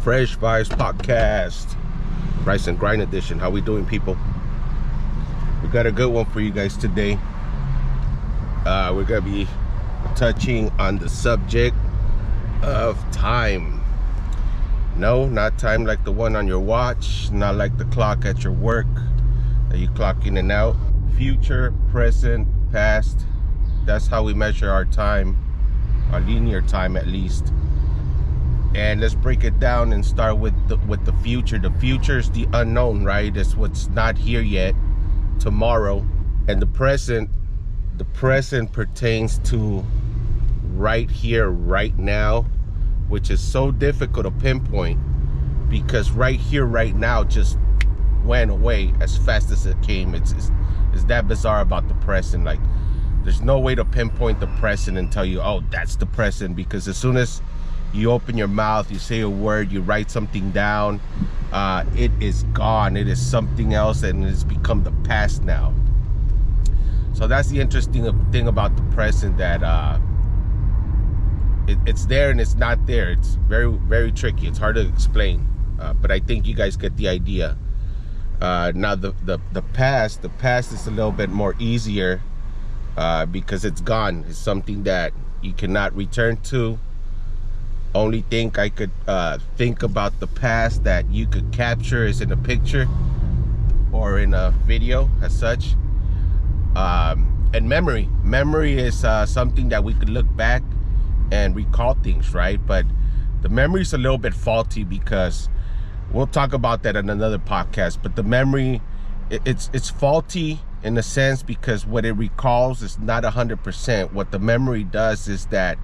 Fresh Vibes Podcast, Rice and Grind Edition. How we doing, people? We got a good one for you guys today. We're gonna be touching on the subject of time. No, not time like the one on your watch, not like the clock at your work that you clock in and out. Future, present, past. That's how we measure our time, our linear time at least. And let's break it down and start with the future. The future is the unknown, right? It's what's not here yet, tomorrow. And the present pertains to right here, right now, which is so difficult to pinpoint because right here, right now just went away as fast as it came. It's that bizarre about the present. Like, there's no way to pinpoint the present and tell you, oh, that's the present, because as soon as you open your mouth, you say a word, you write something down, it is gone. It is something else, and it's become the past now. So that's the interesting thing about the present, that it's there and it's not there. It's very, very tricky. It's hard to explain, but I think you guys get the idea. Now the past is a little bit more easier because it's gone. It's something that you cannot return to. Only thing I could think about the past that you could capture is in a picture or in a video as such. And memory is something that we could look back and recall things, right? But the memory is a little bit faulty, because we'll talk about that in another podcast. But the memory, it's faulty in a sense because what it recalls is not 100%. What the memory does is that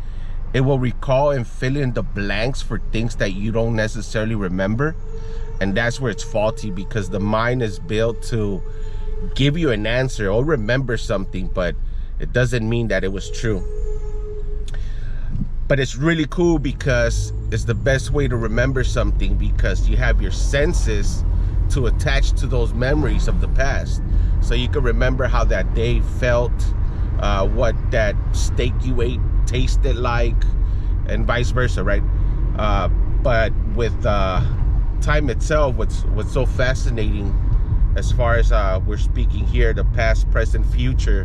it will recall and fill in the blanks for things that you don't necessarily remember. And that's where it's faulty, because the mind is built to give you an answer or remember something, but it doesn't mean that it was true. But it's really cool because it's the best way to remember something, because you have your senses to attach to those memories of the past. So you can remember how that day felt, what that steak you ate tasted like, and vice versa, right? But with time itself, what's so fascinating, as far as we're speaking here, the past, present, future,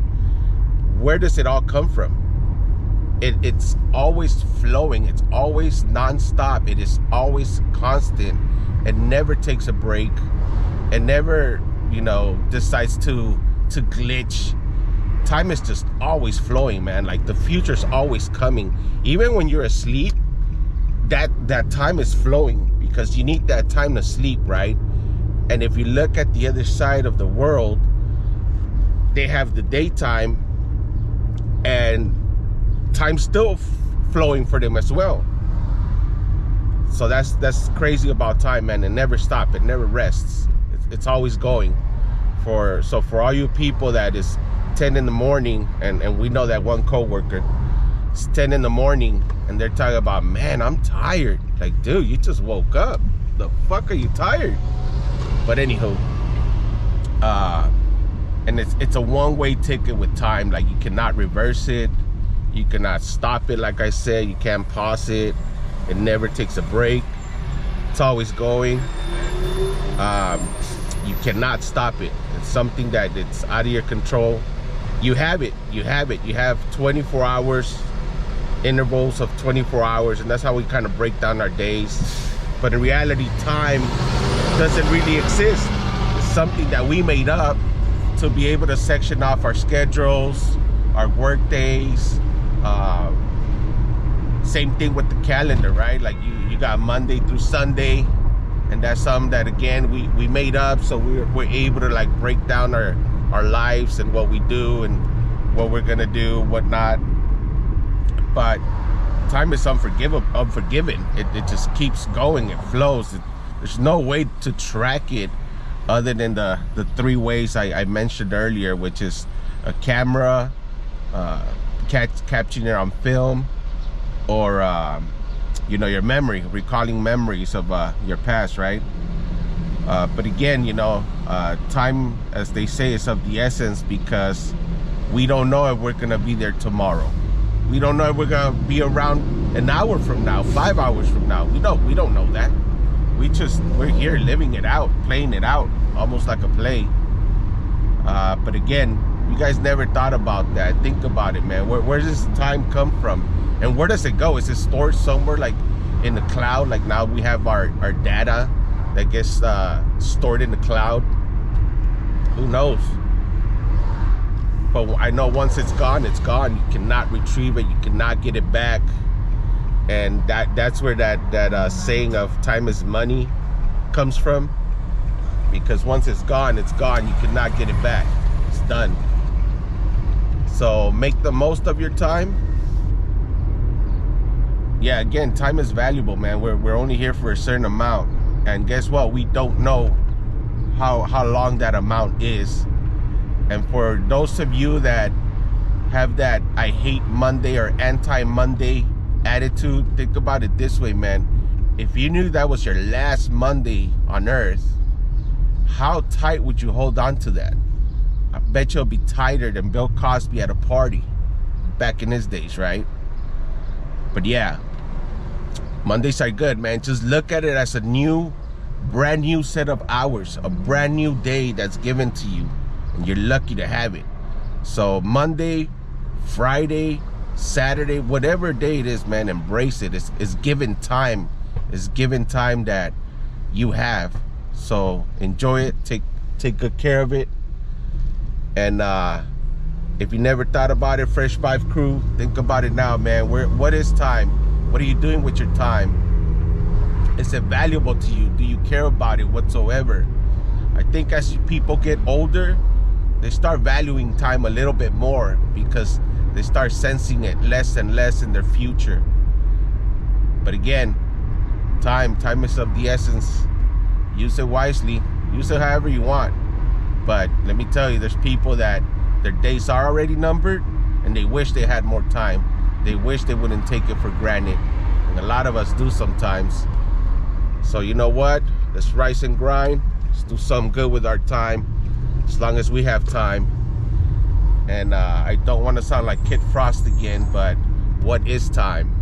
where does it all come from? It's always flowing. It's always nonstop. It is always constant. It never takes a break. It never, decides to glitch. Time is just always flowing, man. Like, the future's always coming. Even when you're asleep, that time is flowing, because you need that time to sleep, right? And if you look at the other side of the world, they have the daytime, and time's still flowing for them as well. So that's crazy about time, man. It never stops. It never rests. It's always going. So for all you people that is 10 in the morning, and we know that one coworker, it's 10 in the morning and they're talking about, man, I'm tired. Like, dude, you just woke up. The fuck are you tired? But anywho, and it's a one-way ticket with time. Like, you cannot reverse it. You cannot stop it. Like I said, you can't pause it. It never takes a break. It's always going. You cannot stop it. It's something that it's out of your control. You have it. You have 24 hours, intervals of 24 hours, and that's how we kind of break down our days. But in reality, time doesn't really exist. It's something that we made up to be able to section off our schedules, our work days. Same thing with the calendar, right? Like, you got Monday through Sunday, and that's something that, again, we made up, so we're able to, like, break down our lives and what we do and what we're gonna do, whatnot. But time is unforgiving. It just keeps going. It flows. There's no way to track it other than the three ways I mentioned earlier, which is a camera, capturing it on film, or your memory, recalling memories of your past, right? But again, time, as they say, is of the essence, because we don't know if we're gonna be there tomorrow. We don't know if we're gonna be around an hour from now, 5 hours from now. We don't know that. we're here living it out, playing it out, almost like a play. But again, you guys never thought about that. Think about it, man. Where does this time come from? And where does it go? Is it stored somewhere like in the cloud? Like now we have our data that gets stored in the cloud. Who knows? But I know once it's gone, it's gone. You cannot retrieve it. You cannot get it back. And that's where that saying of time is money comes from. Because once it's gone, it's gone. You cannot get it back. It's done. So make the most of your time. Yeah, again, time is valuable, man. We're only here for a certain amount. And guess what? We don't know how long that amount is. And for those of you that have that I hate Monday or anti-Monday attitude, think about it this way, man. If you knew that was your last Monday on earth, how tight would you hold on to that? I bet you'll be tighter than Bill Cosby at a party back in his days, right? But yeah, Mondays are good, man. Just look at it as a brand new set of hours, a brand new day that's given to you, and you're lucky to have it. So Monday, Friday, Saturday, whatever day it is, man, embrace it. It's given time. It's given time that you have. So enjoy it. Take good care of it. And if you never thought about it, Fresh Five crew, think about it now, man. What is time? What are you doing with your time? Is it valuable to you? Do you care about it whatsoever? I think as people get older, they start valuing time a little bit more because they start sensing it less and less in their future. But again, time is of the essence. Use it wisely. Use it however you want. But let me tell you, there's people that their days are already numbered and they wish they had more time. They wish they wouldn't take it for granted. And a lot of us do sometimes. So you know what? Let's rise and grind. Let's do something good with our time, as long as we have time. And I don't want to sound like Kid Frost again, but what is time?